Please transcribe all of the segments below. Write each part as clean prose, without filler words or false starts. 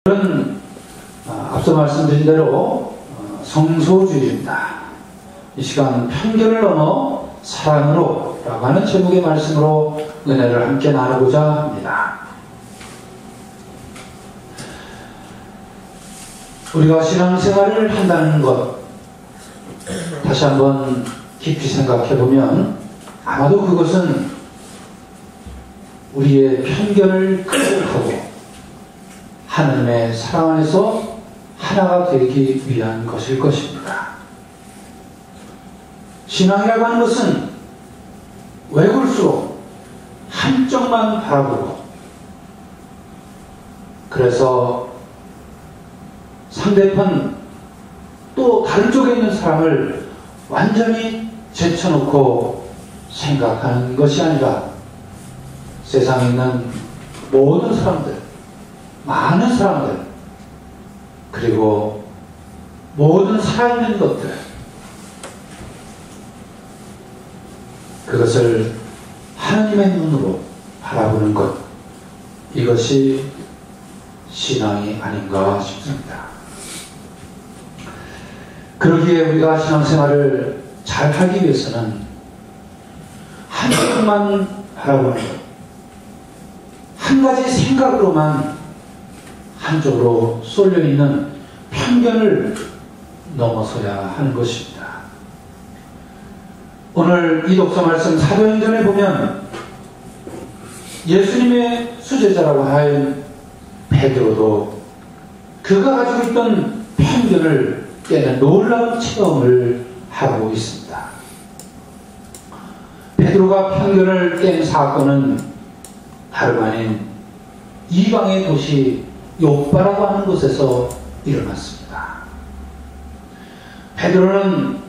오늘은 앞서 말씀드린 대로 성소주의입니다. 이 시간 편견을 넘어 사랑으로 라고 하는 제목의 말씀으로 은혜를 함께 나누고자 합니다. 우리가 신앙생활을 한다는 것 다시 한번 깊이 생각해보면 아마도 그것은 우리의 편견을 극복하고 하나님의 사랑 안에서 하나가 되기 위한 것일 것입니다. 신앙이라고 하는 것은 외골수록 한쪽만 바라보고 그래서 상대편 또 다른 쪽에 있는 사람을 완전히 제쳐놓고 생각하는 것이 아니라 세상에 있는 모든 사람들, 많은 사람들, 그리고 모든 살아있는 것들, 그것을 하나님의 눈으로 바라보는 것, 이것이 신앙이 아닌가 싶습니다. 그러기에 우리가 신앙생활을 잘 하기 위해서는 한쪽만 바라보는 것, 한 가지 생각으로만 한쪽으로 쏠려있는 편견을 넘어서야 하는 것입니다. 오늘 이 독서 말씀 사도행전에 보면 예수님의 수제자라고 할 베드로도 그가 가지고 있던 편견을 깨는 놀라운 체험을 하고 있습니다. 베드로가 편견을 깬 사건은 다름 아닌 이방의 도시 욥바라고 하는 곳에서 일어났습니다. 베드로는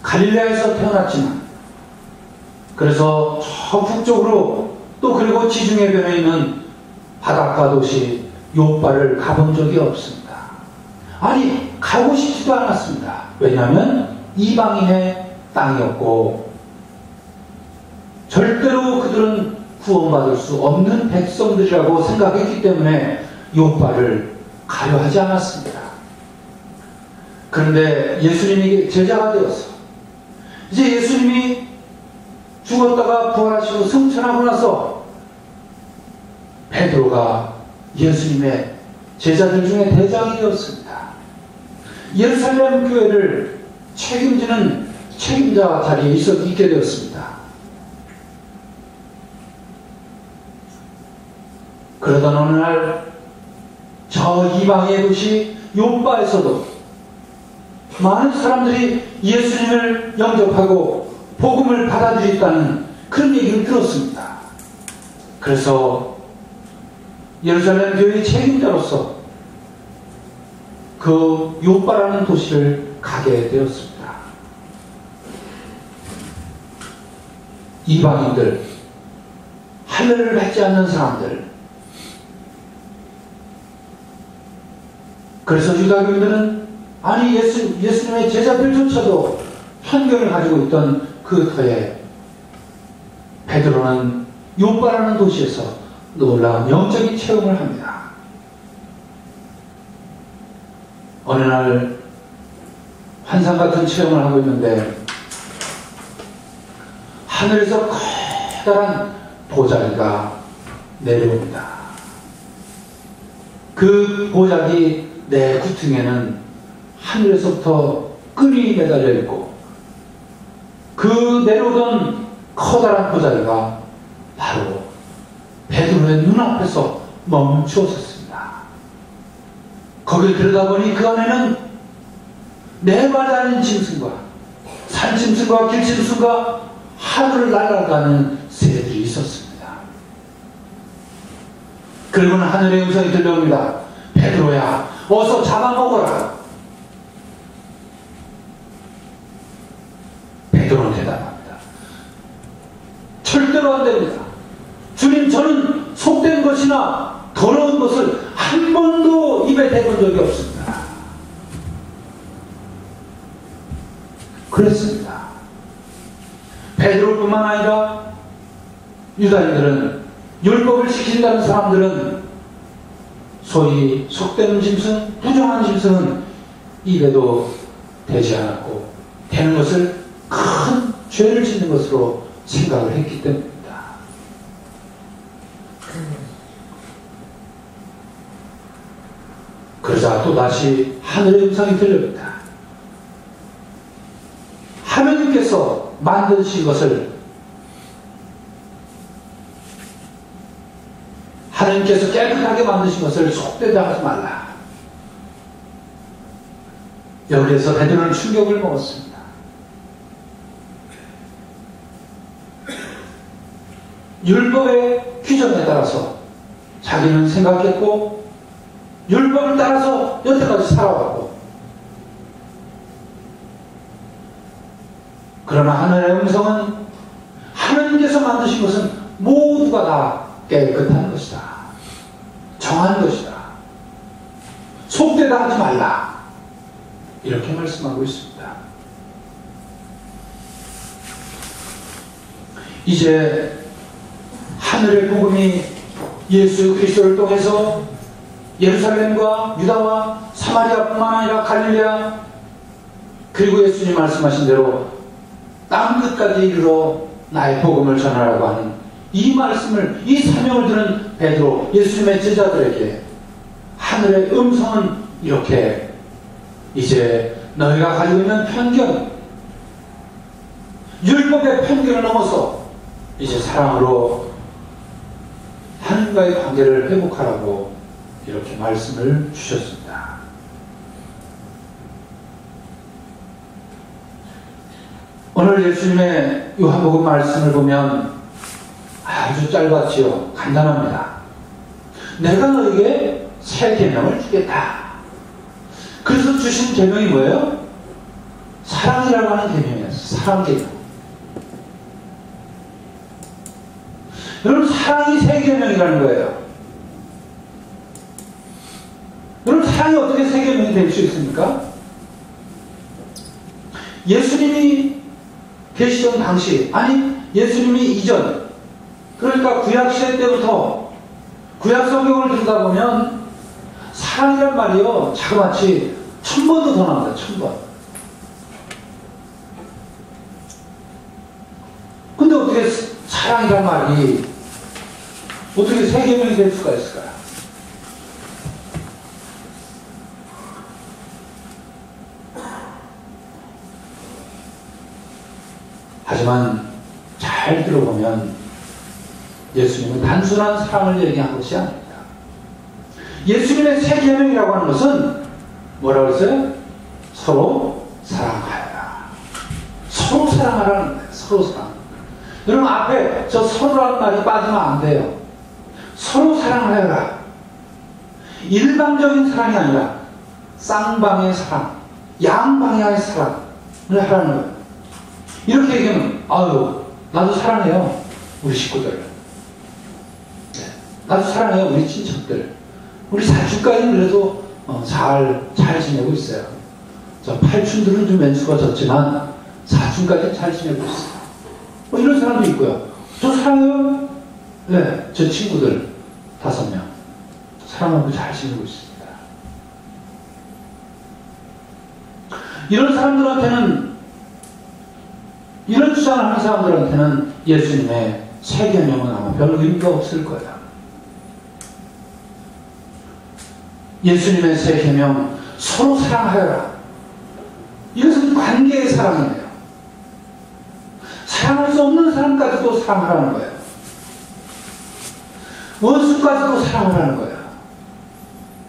갈릴레아에서 태어났지만 그래서 저 북쪽으로 또 그리고 지중해변에 있는 바닷가 도시 욥바를 가본 적이 없습니다. 아니, 가고 싶지도 않았습니다. 왜냐하면 이방인의 땅이었고 절대로 그들은 구원받을 수 없는 백성들이라고 생각했기 때문에 욥바를 가려 하지 않았습니다. 그런데 예수님이 제자가 되어서 이제 예수님이 죽었다가 부활하시고 승천하고 나서 베드로가 예수님의 제자들 중에 대장이 되었습니다. 예루살렘 교회를 책임지는 책임자 자리에 있게 되었습니다. 그러던 어느 날 저 이방의 도시 욥바에서도 많은 사람들이 예수님을 영접하고 복음을 받아들였다는 그런 얘기를 들었습니다. 그래서 예루살렘 교회의 책임자로서 그 욥바라는 도시를 가게 되었습니다. 이방인들, 할례를 받지 않는 사람들, 그래서 유다교인들은 아니 예수님의 제자들조차도 편견을 가지고 있던 그 터에 베드로는 욥바라는 도시에서 놀라운 영적인 체험을 합니다. 어느 날 환상 같은 체험을 하고 있는데 하늘에서 커다란 보자기가 내려옵니다. 그 보자기 내 구퉁에는 하늘에서부터 끈이 매달려 있고 그 내려오던 커다란 보자기가 바로 베드로의 눈앞에서 멈추었습니다. 거길 들여다보니 그 안에는 네 발 달린 짐승과 산짐승과 길짐승과 하늘을 날아가는 새들이 있었습니다. 그리고는 하늘의 음성이 들려옵니다. 베드로야, 어서 잡아먹어라. 베드로는 대답합니다. 절대로 안 됩니다. 주님, 저는 속된 것이나 더러운 것을 한 번도 입에 대본 적이 없습니다. 그랬습니다. 베드로뿐만 아니라 유다인들은 율법을 지킨다는 사람들은 소위 속되는 짐승, 부정한 짐승은 입에도 되지 않았고 되는 것을 큰 죄를 짓는 것으로 생각을 했기 때문입니다. 그러자 또다시 하늘의 음성이 들려옵니다. 하나님께서 만드신 것을, 하나님께서 깨끗하게 만드신 것을 속되게 하지 말라. 여기에서 베드로는 충격을 먹었습니다. 율법의 규정에 따라서 자기는 생각했고 율법을 따라서 여태까지 살아왔고, 그러나 하늘의 음성은 하나님께서 만드신 것은 모두가 다 깨끗한 것이다, 정한 것이다, 속되다 하지 말라, 이렇게 말씀하고 있습니다. 이제 하늘의 복음이 예수 그리스도를 통해서 예루살렘과 유다와 사마리아뿐만 아니라 갈릴레아, 그리고 예수님 말씀하신 대로 땅 끝까지 이르러 나의 복음을 전하라고 하는 이 말씀을, 이 사명을 들은 베드로, 예수님의 제자들에게 하늘의 음성은 이렇게, 이제 너희가 가지고 있는 편견, 율법의 편견을 넘어서 이제 사랑으로 하나님과의 관계를 회복하라고 이렇게 말씀을 주셨습니다. 오늘 예수님의 요한복음 말씀을 보면 아주 짧았지요. 간단합니다. 내가 너에게 새 계명을 주겠다. 그래서 주신 계명이 뭐예요? 사랑이라고 하는 계명이었어요. 사랑 계명. 여러분, 사랑이 새 계명이라는 거예요. 여러분, 사랑이 어떻게 새 계명이 될 수 있습니까? 예수님이 계시던 당시, 아니 예수님이 이전, 그러니까 구약시대 때부터 구약 성경을 듣다 보면 사랑이란 말이요, 자그마치 1000번도 더 나옵니다. 1000번. 근데 어떻게 사랑이란 말이 어떻게 새 계명이 될 수가 있을까요? 하지만 잘 들어보면 예수님은 단순한 사랑을 얘기한 것이 아닙니다. 예수님의 새 계명이라고 하는 것은 뭐라고 했어요? 서로 사랑하여라. 서로 사랑하라는 거예요. 서로 사랑. 여러분, 앞에 저 서로라는 말이 빠지면 안 돼요. 서로 사랑하여라. 일방적인 사랑이 아니라 쌍방의 사랑, 양방향의 사랑을 하라는 거예요. 이렇게 얘기하면, 아유, 나도 사랑해요, 우리 식구들. 네, 나도 사랑해요, 우리 친척들. 우리 사촌까지는 그래도 잘 지내고 있어요. 저 팔촌들은 좀 왼수가 졌지만 사촌까지는 잘 지내고 있어요. 뭐 이런 사람도 있고요. 저 사랑해요? 네, 저 친구들 5명 사랑하고 잘 지내고 있습니다. 이런 사람들한테는, 이런 주장을 하는 사람들한테는 예수님의 새 계명은 아마 별 의미가 없을 거예요. 예수님의 새 계명, 서로 사랑하여라. 이것은 관계의 사랑이에요. 사랑할 수 없는 사람까지도 사랑하라는 거예요. 원수까지도 사랑하라는 거예요.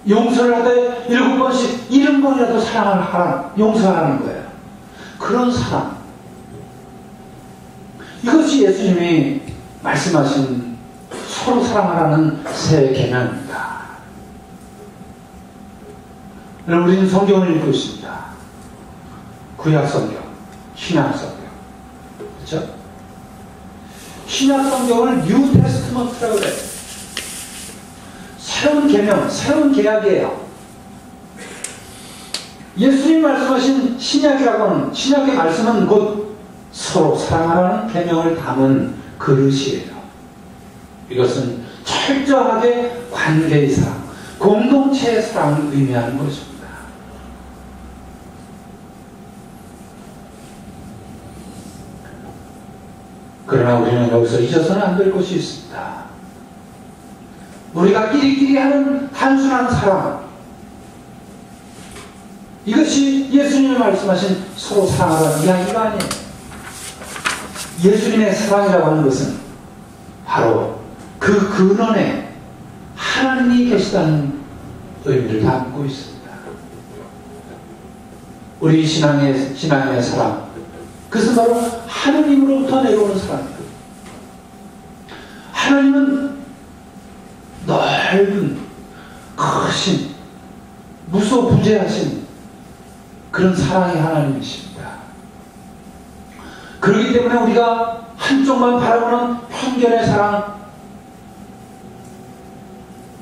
용서를 하되 7번씩 70번이라도 사랑을 용서하라는 거예요. 그런 사랑, 이것이 예수님이 말씀하신 서로 사랑하라는 새 계명입니다. 여러분, 우리는 성경을 읽고 있습니다. 구약 성경, 신약 성경, 그렇죠? 신약 성경을 뉴 테스트먼트라고 해요. 새로운 계명, 새로운 계약이에요. 예수님이 말씀하신 신약이라고 하는, 신약의 말씀은 곧 서로 사랑하라는 계명을 담은 그릇이에요. 이것은 철저하게 관계의 사랑, 공동체의 사랑을 의미하는 것입니다. 그러나 우리는 여기서 잊어서는 안 될 것이 있습니다. 우리가 끼리끼리 하는 단순한 사랑, 이것이 예수님이 말씀하신 서로 사랑하라는 이야기가 아니에요. 예수님의 사랑이라고 하는 것은 바로 그 근원에 하나님이 계시다는 의미를 담고 있습니다. 우리 신앙의 사랑, 그것은 바로 하나님으로부터 내려오는 사랑입니다. 하나님은 넓은, 크신, 무소부재하신 그런 사랑의 하나님이십니다. 그렇기 때문에 우리가 한쪽만 바라보는 편견의 사랑,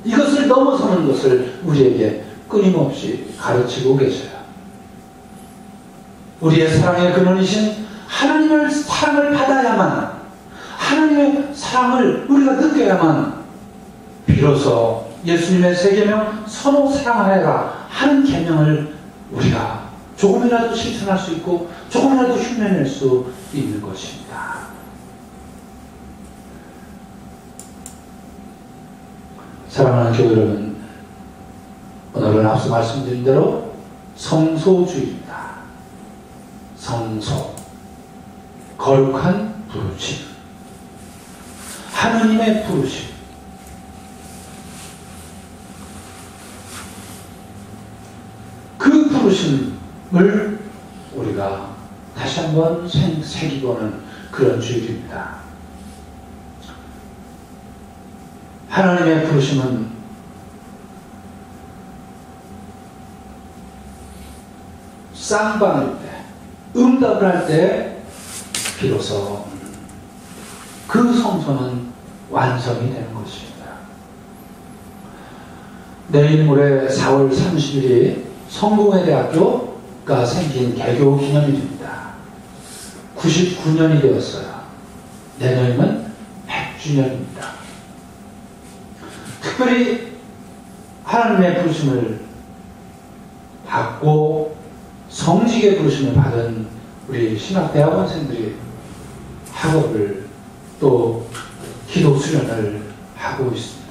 이것을 넘어서는 것을 우리에게 끊임없이 가르치고 계셔요. 우리의 사랑의 근원이신 하나님의 사랑을 받아야만, 하나님의 사랑을 우리가 느껴야만 비로소 예수님의 세 계명 서로 사랑하여라 하는 계명을 우리가 조금이라도 실천할 수 있고 조금이라도 흉내낼 수 있는 것입니다. 사랑하는 교회 여러분, 오늘은 앞서 말씀드린 대로 성소주의입니다. 성소, 거룩한 부르심, 하느님의 부르심. 그 부르심을 우리가 다시 한번 새기보는 그런 주일입니다. 하나님의 부르심은 쌍방일 때, 응답을 할 때 비로소 그 성소는 완성이 되는 것입니다. 내일 모레 4월 30일이 성공회대학교가 생긴 개교 기념일입니다. 99년이 되었어요. 내년이면 100주년입니다. 특별히 하나님의 부르심을 받고 성직의 부르심을 받은 우리 신학대학원생들이 학업을 또 기도 수련을 하고 있습니다.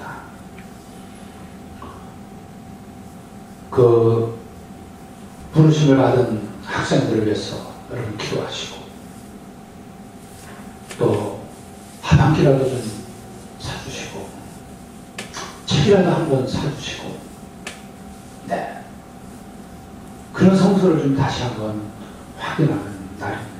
그 부르심을 받은 학생들을 위해서 여러분 기도하시고, 또 한 한 끼라도 좀 사주시고, 책이라도 한번 사주시고, 네, 그런 성소를 좀 다시 한번 확인하는 날입니다.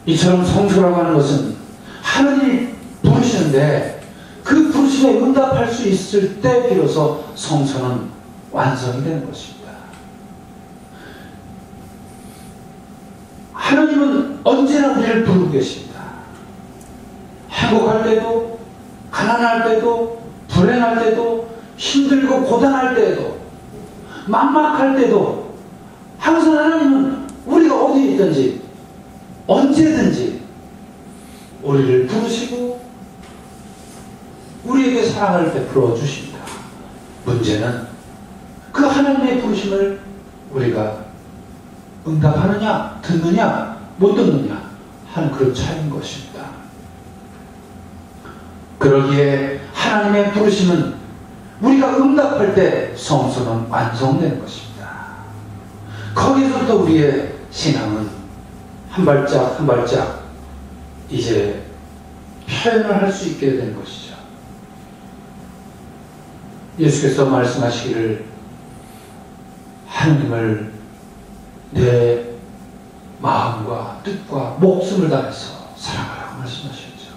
이처럼 성소라고 하는 것은 하나님이 부르시는데 그 부르심에 응답할 수 있을 때 비로소 성소는 완성이 되는 것입니다. 하나님은 언제나 우리를 부르고 계십니다. 행복할 때도, 가난할 때도, 불행할 때도, 힘들고 고단할 때도, 막막할 때도 항상 하나님은 우리가 어디에 있든지 언제든지 우리를 부르시고 우리에게 사랑을 베풀어 주십니다. 문제는 그 하나님의 부르심을 우리가 응답하느냐, 듣느냐, 못 듣느냐 하는 그런 차이인 것입니다. 그러기에 하나님의 부르심은 우리가 응답할 때 성소는 완성되는 것입니다. 거기서부터 우리의 신앙은 한 발짝 한 발짝 이제 표현을 할 수 있게 되는 것이죠. 예수께서 말씀하시기를 하나님을 내 마음과 뜻과 목숨을 다해서 사랑하라고 말씀하셨죠.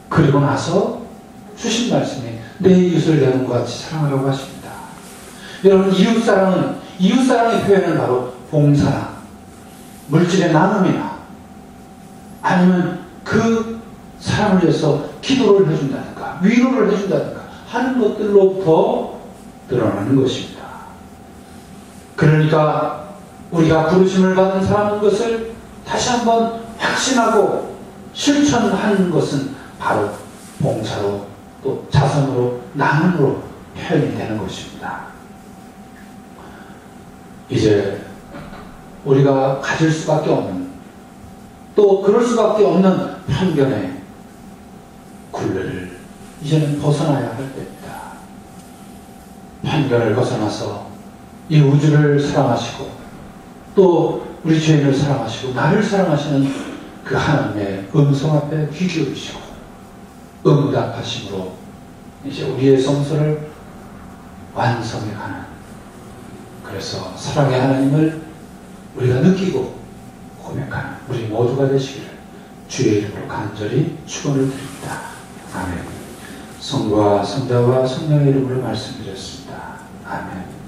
그리고 나서 주신 말씀이 내 이웃을 내 몸과 같이 사랑하라고 하십니다. 여러분, 이웃사랑의 표현은 바로 봉사나 물질의 나눔이나 아니면 그 사람을 위해서 기도를 해준다든가 위로를 해준다든가 하는 것들로부터 드러나는 것입니다. 그러니까 우리가 부르심을 받은 사람인 것을 다시 한번 확신하고 실천하는 것은 바로 봉사로 또 자선으로 나눔으로 표현이 되는 것입니다. 이제 우리가 가질 수밖에 없는 또 그럴 수밖에 없는 편견의 굴레를 이제는 벗어나야 할 때입니다. 편견을 벗어나서 이 우주를 사랑하시고 또 우리 죄인을 사랑하시고 나를 사랑하시는 그 하나님의 음성 앞에 귀 기울이시고 응답하심으로 이제 우리의 성소를 완성해 가는, 그래서 사랑의 하나님을 우리가 느끼고 고백하는 우리 모두가 되시기를 주의 이름으로 간절히 축원을 드립니다. 아멘. 성부와 성자와 성령의 이름으로 말씀드렸습니다. 아멘.